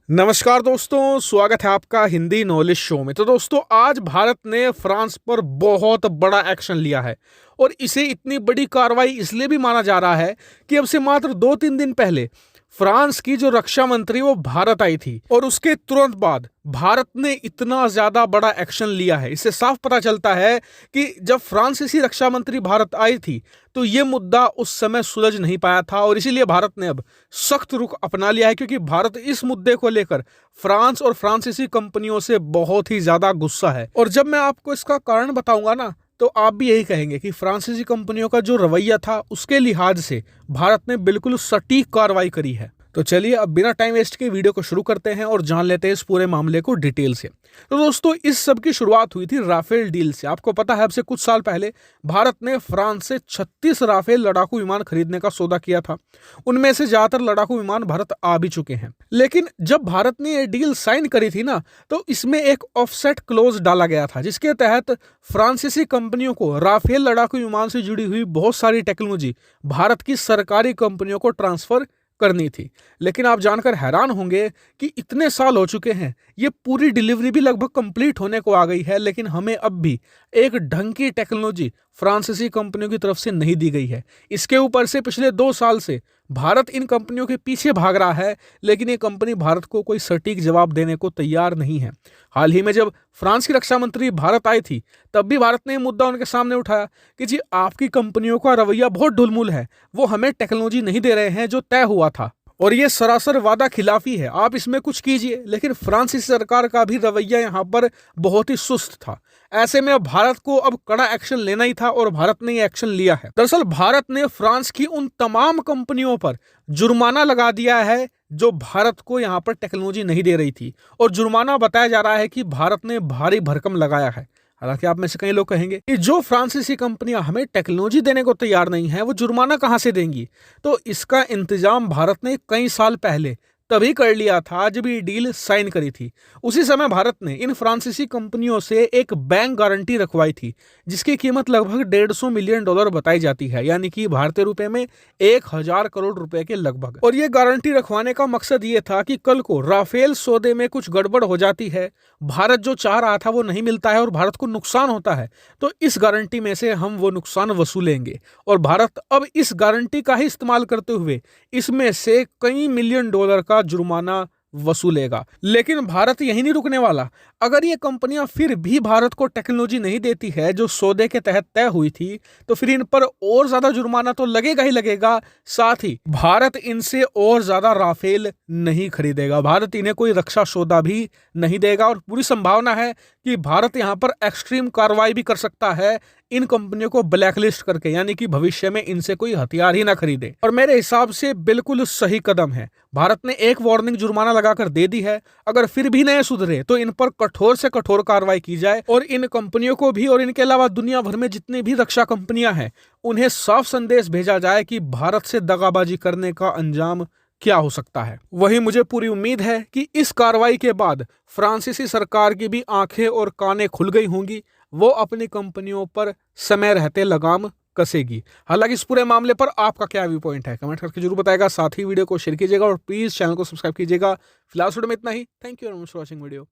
नमस्कार दोस्तों, स्वागत है आपका हिंदी नॉलेज शो में। तो दोस्तों, आज भारत ने फ्रांस पर बहुत बड़ा एक्शन लिया है और इसे इतनी बड़ी कार्रवाई इसलिए भी माना जा रहा है कि अब से मात्र 2-3 दिन पहले फ्रांस की जो रक्षा मंत्री वो भारत आई थी और उसके तुरंत बाद भारत ने इतना ज्यादा बड़ा एक्शन लिया है। इससे साफ पता चलता है कि जब फ्रांसीसी रक्षा मंत्री भारत आई थी तो ये मुद्दा उस समय सुलझ नहीं पाया था और इसीलिए भारत ने अब सख्त रुख अपना लिया है, क्योंकि भारत इस मुद्दे को लेकर फ्रांस और फ्रांसीसी कंपनियों से बहुत ही ज्यादा गुस्सा है। और जब मैं आपको इसका कारण बताऊंगा ना, तो आप भी यही कहेंगे कि फ्रांसीसी कंपनियों का जो रवैया था उसके लिहाज से भारत ने बिल्कुल सटीक कार्रवाई करी है। तो चलिए अब बिना टाइम वेस्ट के वीडियो को शुरू करते हैं और जान लेते हैं इस पूरे मामले को डिटेल से। तो दोस्तों, इस सब की शुरुआत हुई थी राफेल डील से। आपको पता है, अब से कुछ साल पहले भारत ने फ्रांस से 36 राफेल लड़ाकू विमान खरीदने का सौदा किया था। उनमें से ज्यादातर लड़ाकू विमान भारत आ भी चुके हैं। लेकिन जब भारत ने यह डील साइन करी थी ना, तो इसमें एक ऑफसेट क्लोज डाला गया था, जिसके तहत फ्रांसीसी कंपनियों को राफेल लड़ाकू विमान से जुड़ी हुई बहुत सारी टेक्नोलॉजी भारत की सरकारी कंपनियों को ट्रांसफर करनी थी। लेकिन आप जानकर हैरान होंगे कि इतने साल हो चुके हैं, ये पूरी डिलीवरी भी लगभग कंप्लीट होने को आ गई है, लेकिन हमें अब भी एक ढंग की टेक्नोलॉजी फ्रांसीसी कंपनियों की तरफ से नहीं दी गई है। इसके ऊपर से पिछले 2 साल से भारत इन कंपनियों के पीछे भाग रहा है, लेकिन ये कंपनी भारत को कोई सटीक जवाब देने को तैयार नहीं है। हाल ही में जब फ्रांस की रक्षा मंत्री भारत आई थी, तब भी भारत ने मुद्दा उनके सामने उठाया कि जी, आपकी कंपनियों का रवैया बहुत ढुलमुल है, वो हमें टेक्नोलॉजी नहीं दे रहे हैं जो तय हुआ था, और ये सरासर वादा खिलाफी है, आप इसमें कुछ कीजिए। लेकिन फ्रांसीसी सरकार का भी रवैया यहाँ पर बहुत ही सुस्त था। ऐसे में भारत को अब कड़ा एक्शन लेना ही था और भारत ने ये एक्शन लिया है। दरअसल भारत ने फ्रांस की उन तमाम कंपनियों पर जुर्माना लगा दिया है जो भारत को यहाँ पर टेक्नोलॉजी नहीं दे रही थी, और जुर्माना बताया जा रहा है कि भारत ने भारी भरकम लगाया है। हालांकि आप में से कई लोग कहेंगे कि जो फ्रांसीसी कंपनियां हमें टेक्नोलॉजी देने को तैयार नहीं है, वो जुर्माना कहां से देंगी। तो इसका इंतजाम भारत ने कई साल पहले तभी कर लिया था जब ये डील साइन करी थी। उसी समय भारत ने इन फ्रांसीसी कंपनियों से एक बैंक गारंटी रखवाई थी, जिसकी कीमत लगभग $150 मिलियन बताई जाती है, यानी कि भारतीय रुपए में 1000 करोड़ रुपए के लगभग। और ये गारंटी रखवाने का मकसद ये था कि कल को राफेल सौदे में कुछ गड़बड़ हो जाती है, भारत जो चाह रहा था वो नहीं मिलता है और भारत को नुकसान होता है, तो इस गारंटी में से हम वो नुकसान वसूलेंगे। और भारत अब इस गारंटी का ही इस्तेमाल करते हुए इसमें से कई मिलियन डॉलर का जुर्माना वसूलेगा। लेकिन भारत यही नहीं रुकने वाला। अगर ये कंपनियां फिर भी भारत को टेक्नोलॉजी नहीं देती है जो सौदे के तहत तय हुई थी, तो फिर इन पर और ज्यादा जुर्माना तो लगेगा ही लगेगा। साथ ही भारत इनसे और ज्यादा राफेल नहीं खरीदेगा, भारत इन्हें कोई रक्षा सौदा भी नहीं देगा, और पूरी संभावना है कि भारत यहां पर एक्सट्रीम कार्रवाई भी कर सकता है इन कंपनियों को ब्लैकलिस्ट करके, यानी कि भविष्य में इनसे कोई हथियार ही ना खरीदे। और मेरे हिसाब से बिल्कुल सही कदम है। भारत ने एक वार्निंग जुर्माना लगाकर दे दी है, अगर फिर भी नहीं सुधरे तो इन पर कठोर से कठोर कार्रवाई की जाए और इन कंपनियों को भी और इनके अलावा दुनिया भर में जितनी भी रक्षा कंपनियां हैं उन्हें साफ संदेश भेजा जाए कि भारत से दगाबाजी करने का अंजाम क्या हो सकता है। वहीं मुझे पूरी उम्मीद है कि इस कार्रवाई के बाद फ्रांसीसी सरकार की भी आंखें और कानें खुल गई होंगी, वो अपनी कंपनियों पर समय रहते लगाम कसेगी। हालांकि इस पूरे मामले पर आपका क्या व्यू पॉइंट है, कमेंट करके जरूर बताएगा। साथ ही वीडियो को शेयर कीजिएगा और प्लीज चैनल को सब्सक्राइब कीजिएगा। फिलहाल वीडियो में इतना ही। Thank you very much for watching video.